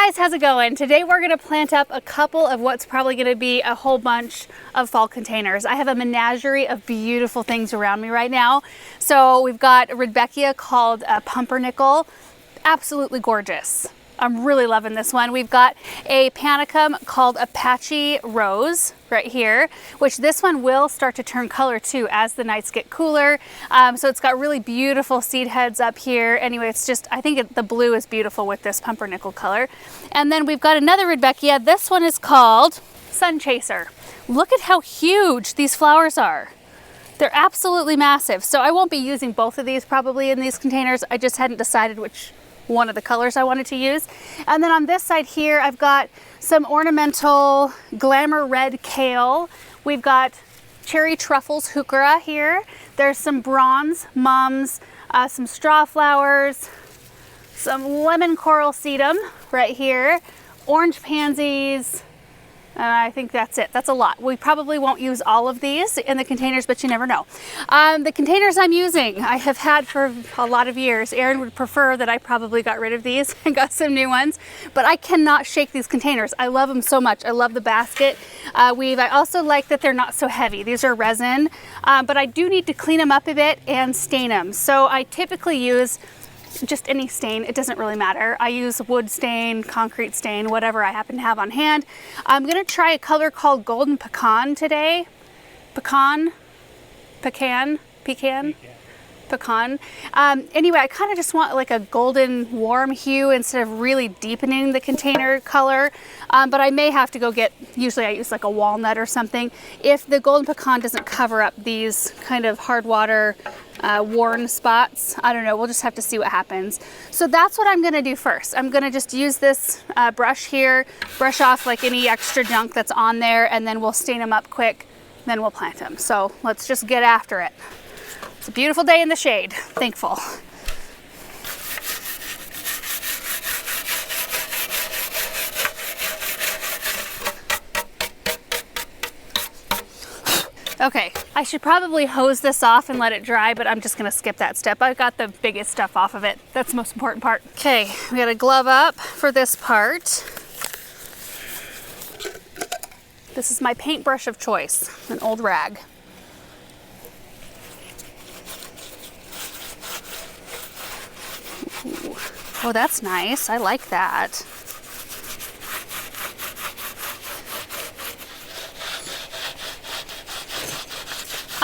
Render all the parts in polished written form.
guys, how's it going? Today we're going to plant up a couple of what's probably going to be a whole bunch of fall containers. I have a menagerie of beautiful things around me right now. So we've got a Rudbeckia called Pumpernickel, absolutely gorgeous. I'm really loving this one. We've got a Panicum called Apache Rose right here, which this one will start to turn color too as the nights get cooler. So it's got really beautiful seed heads up here. Anyway, it's just, I think the blue is beautiful with this pumpernickel color. And then we've got another Rudbeckia. This one is called Sun Chaser. Look at how huge these flowers are. They're absolutely massive. So I won't be using both of these probably in these containers. I just hadn't decided which one of the colors I wanted to use. And then on this side here, I've got some ornamental glamour red kale. We've got cherry truffles heuchera here. There's some bronze mums, some straw flowers, some lemon coral sedum right here, orange pansies. I think that's it. That's a lot. We probably won't use all of these in the containers, but you never know. The containers I'm using, I have had for a lot of years. Aaron would prefer that I probably got rid of these and got some new ones, but I cannot shake these containers. I love them so much. I love the basket. I also like that they're not so heavy. These are resin, but I do need to clean them up a bit and stain them. So I typically use just any stain, it doesn't really matter. I use wood stain, concrete stain, whatever I happen to have on hand. I'm gonna try a color called Golden Pecan today. Pecan. Anyway, I kind of just want like a golden warm hue instead of really deepening the container color. But I may have to go get, usually I use like a walnut or something, if the Golden Pecan doesn't cover up these kind of hard water worn spots. I don't know, we'll just have to see what happens. So that's what I'm gonna do first. I'm gonna just use this brush here, brush off like any extra junk that's on there, and then we'll stain them up quick, then we'll plant them. So let's just get after it. It's a beautiful day in the shade, thankful. Okay, I should probably hose this off and let it dry, but I'm just gonna skip that step. I've got the biggest stuff off of it. That's the most important part. Okay, we got a glove up for this part. This is my paintbrush of choice, an old rag. Ooh. Oh, that's nice. I like that.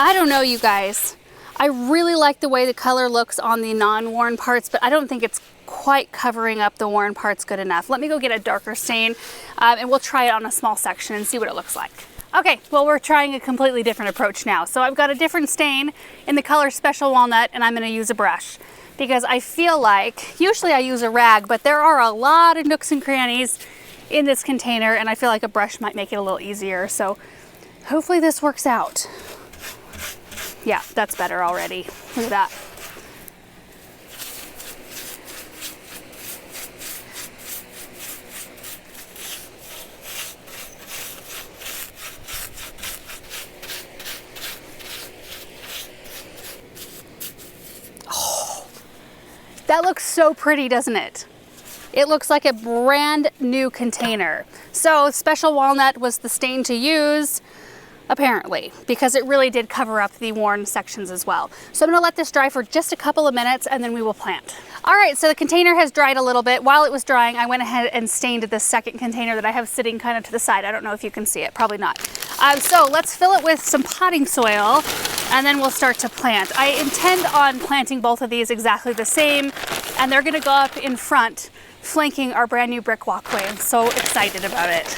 I don't know, you guys. I really like the way the color looks on the non-worn parts, but I don't think it's quite covering up the worn parts good enough. Let me go get a darker stain and we'll try it on a small section and see what it looks like. Okay, well, we're trying a completely different approach now. So I've got a different stain in the color Special Walnut, and I'm gonna use a brush because I feel like, usually I use a rag, but there are a lot of nooks and crannies in this container, and I feel like a brush might make it a little easier. So hopefully this works out. Yeah, that's better already. Look at that. Oh, that looks so pretty, doesn't it? It looks like a brand new container. So Special Walnut was the stain to use, apparently, because it really did cover up the worn sections as well. So I'm gonna let this dry for just a couple of minutes and then we will plant. All right, so the container has dried a little bit. While it was drying, I went ahead and stained this second container that I have sitting kind of to the side. I don't know if you can see it, probably not. So let's fill it with some potting soil and then we'll start to plant. I intend on planting both of these exactly the same, and they're gonna go up in front, flanking our brand new brick walkway. I'm so excited about it.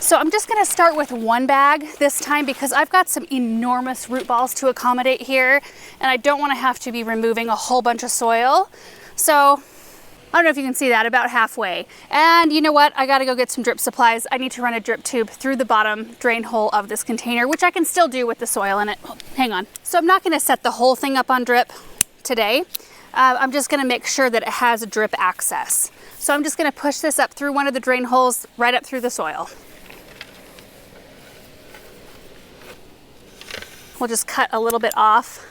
So I'm just gonna start with one bag this time because I've got some enormous root balls to accommodate here, and I don't wanna have to be removing a whole bunch of soil. So I don't know if you can see that, about halfway. And you know what? I gotta go get some drip supplies. I need to run a drip tube through the bottom drain hole of this container, which I can still do with the soil in it. Oh, hang on. So I'm not gonna set the whole thing up on drip today. I'm just gonna make sure that it has drip access. So I'm just gonna push this up through one of the drain holes, right up through the soil. We'll just cut a little bit off.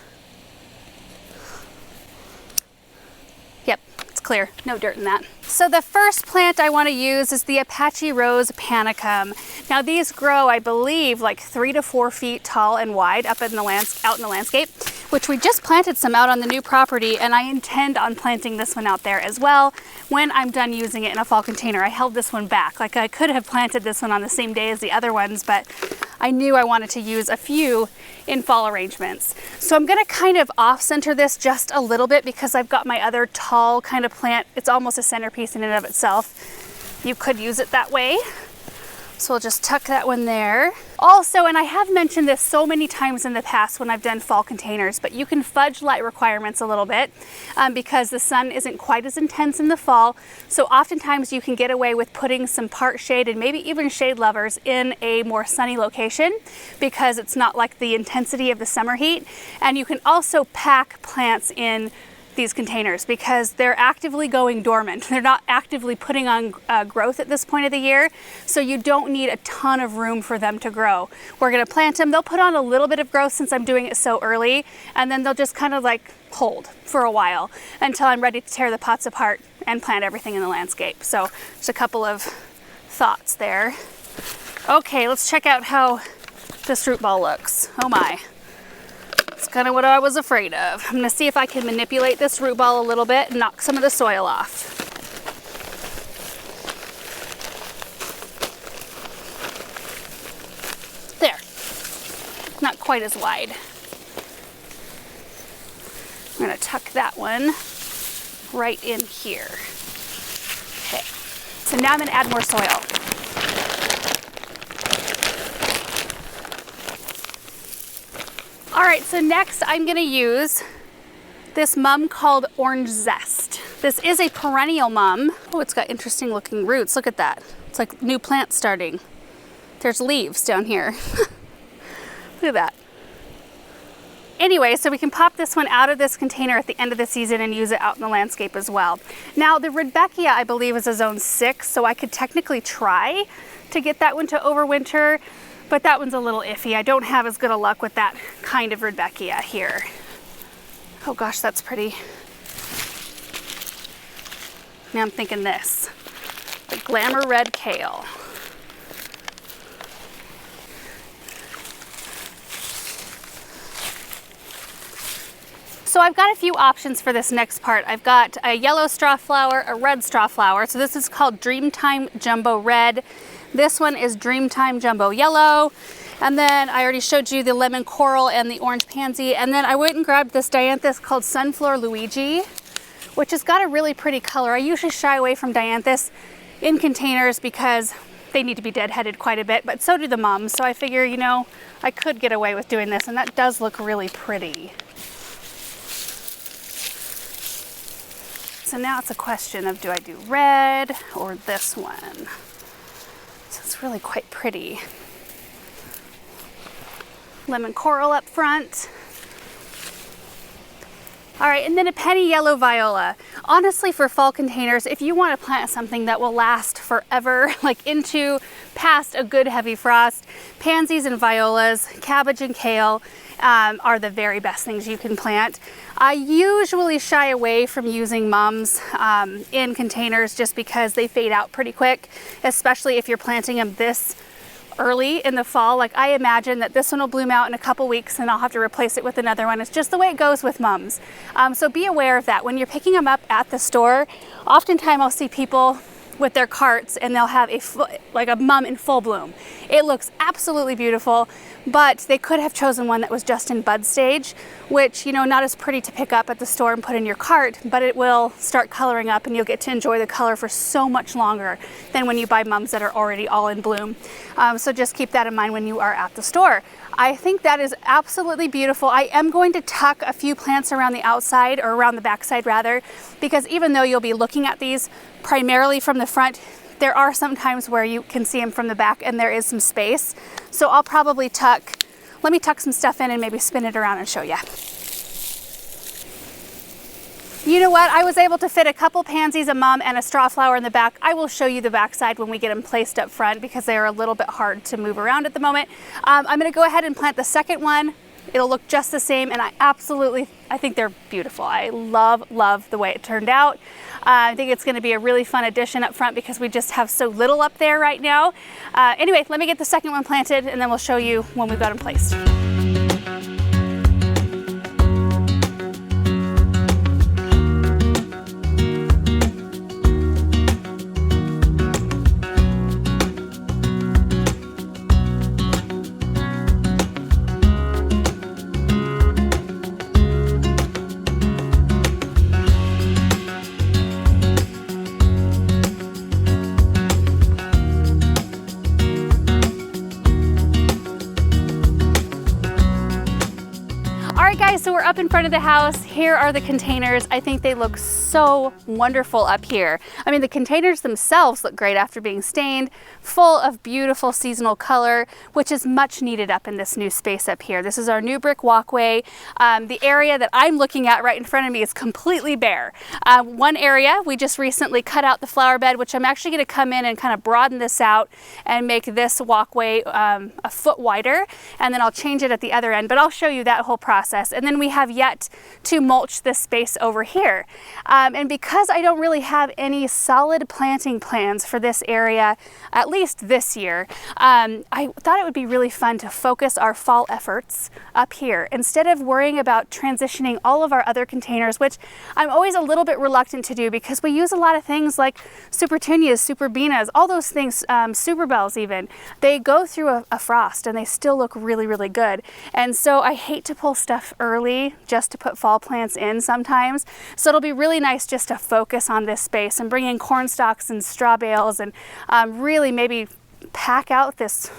Yep, it's clear, no dirt in that. So the first plant I want to use is the Apache Rose Panicum. Now these grow, I believe, like 3 to 4 feet tall and wide up in the out in the landscape, which we just planted some out on the new property, and I intend on planting this one out there as well when I'm done using it in a fall container. I held this one back. Like, I could have planted this one on the same day as the other ones, but I knew I wanted to use a few in fall arrangements. So I'm gonna kind of off-center this just a little bit because I've got my other tall kind of plant. It's almost a centerpiece in and of itself. You could use it that way. So we'll just tuck that one there. Also, and I have mentioned this so many times in the past when I've done fall containers, but you can fudge light requirements a little bit because the sun isn't quite as intense in the fall. So oftentimes you can get away with putting some part shade and maybe even shade lovers in a more sunny location because it's not like the intensity of the summer heat. And you can also pack plants in these containers because they're actively going dormant. They're not actively putting on growth at this point of the year, so you don't need a ton of room for them to grow. We're gonna plant them. They'll put on a little bit of growth since I'm doing it so early, and then they'll just kind of like hold for a while until I'm ready to tear the pots apart and plant everything in the landscape. So just a couple of thoughts there. Okay, let's check out how this root ball looks. Oh my. It's kind of what I was afraid of. I'm gonna see if I can manipulate this root ball a little bit and knock some of the soil off. There, not quite as wide. I'm gonna tuck that one right in here. Okay, so now I'm gonna add more soil. All right, so next I'm gonna use this mum called Orange Zest. This is a perennial mum. Oh, it's got interesting looking roots. Look at that. It's like new plant starting. There's leaves down here. Look at that. Anyway, so we can pop this one out of this container at the end of the season and use it out in the landscape as well. Now, the Rudbeckia, I believe, is a zone 6, so I could technically try to get that one to overwinter, but that one's a little iffy. I don't have as good a luck with that kind of Rudbeckia here. Oh gosh, that's pretty. Now I'm thinking this, the Glamour Red Kale. So I've got a few options for this next part. I've got a yellow straw flower, a red straw flower. So this is called Dreamtime Jumbo Red. This one is Dreamtime Jumbo Yellow. And then I already showed you the lemon coral and the orange pansy. And then I went and grabbed this dianthus called Sunflower Luigi, which has got a really pretty color. I usually shy away from dianthus in containers because they need to be deadheaded quite a bit, but so do the mums. So I figure, you know, I could get away with doing this, and that does look really pretty. So now it's a question of, do I do red or this one? So it's really quite pretty. Lemon coral up front. All right, and then a penny yellow viola. Honestly, for fall containers, if you want to plant something that will last forever, like into past a good heavy frost, pansies and violas, cabbage and kale are the very best things you can plant. I usually shy away from using mums in containers just because they fade out pretty quick, especially if you're planting them this early in the fall. Like, I imagine that this one will bloom out in a couple weeks and I'll have to replace it with another one. It's just the way it goes with mums. So be aware of that. When you're picking them up at the store, oftentimes I'll see people with their carts and they'll have like a mum in full bloom. It looks absolutely beautiful, but they could have chosen one that was just in bud stage, which, you know, not as pretty to pick up at the store and put in your cart, but it will start coloring up and you'll get to enjoy the color for so much longer than when you buy mums that are already all in bloom. So just keep that in mind when you are at the store. I think that is absolutely beautiful. I am going to tuck a few plants around the outside, or around the backside rather, because even though you'll be looking at these primarily from the front, there are some times where you can see them from the back and there is some space. So I'll probably let me tuck some stuff in and maybe spin it around and show you. You know what? I was able to fit a couple pansies, a mum, and a straw flower in the back. I will show you the backside when we get them placed up front because they are a little bit hard to move around at the moment. I'm going to go ahead and plant the second one it'll look just the same, and I think they're beautiful. I love the way it turned out. I think it's going to be a really fun addition up front because we just have so little up there right now. Anyway, let me get the second one planted, and then we'll show you when we've got them placed. So we're up in front of the house. Here are the containers. I think they look so wonderful up here. I mean, the containers themselves look great after being stained, full of beautiful seasonal color, which is much needed up in this new space up here. This is our new brick walkway. The area that I'm looking at right in front of me is completely bare. One area, we just recently cut out the flower bed, which I'm actually going to come in and kind of broaden this out and make this walkway a foot wider, and then I'll change it at the other end, but I'll show you that whole process. And then we have yet to mulch this space over here. And because I don't really have any solid planting plans for this area, at least this year, I thought it would be really fun to focus our fall efforts up here instead of worrying about transitioning all of our other containers, which I'm always a little bit reluctant to do because we use a lot of things like supertunias, superbenas, all those things, superbells even. They go through a frost and they still look really good. And so I hate to pull stuff early just to put fall plants in sometimes. So it'll be really nice just to focus on this space and bring in corn stalks and straw bales and really maybe pack out this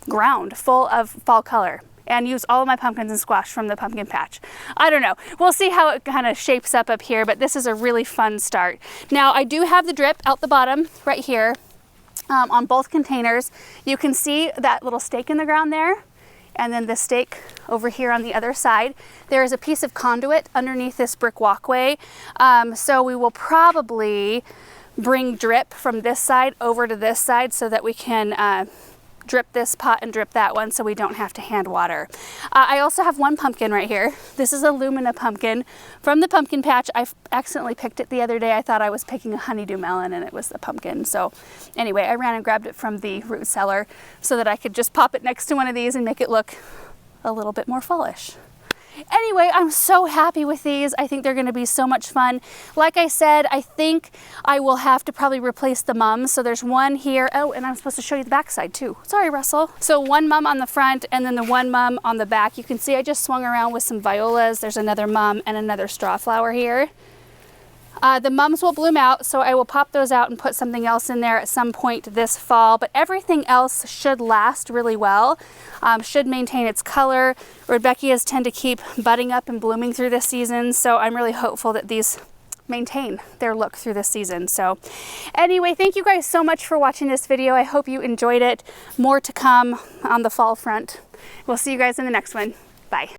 ground full of fall color and use all of my pumpkins and squash from the pumpkin patch. I don't know. We'll see how it kind of shapes up here, but this is a really fun start. Now I do have the drip out the bottom right here on both containers. You can see that little stake in the ground there, and then the stake over here on the other side. There is a piece of conduit underneath this brick walkway. So we will probably bring drip from this side over to this side so that we can drip this pot and drip that one so we don't have to hand water. I also have one pumpkin right here. This is a Lumina Pumpkin from the pumpkin patch. I accidentally picked it the other day. I thought I was picking a honeydew melon and it was a pumpkin. So anyway, I ran and grabbed it from the root cellar so that I could just pop it next to one of these and make it look a little bit more fallish. Anyway, I'm so happy with these. I think they're going to be so much fun. Like I said, I think I will have to probably replace the mums. So there's one here. Oh, and I'm supposed to show you the back side too. Sorry, Russell. So one mum on the front and then the one mum on the back. You can see I just swung around with some violas. There's another mum and another straw flower here. The mums will bloom out, so I will pop those out and put something else in there at some point this fall, but everything else should last really well, should maintain its color. Rudbeckias tend to keep budding up and blooming through this season, so I'm really hopeful that these maintain their look through this season. So anyway, thank you guys so much for watching this video. I hope you enjoyed it. More to come on the fall front. We'll see you guys in the next one. Bye.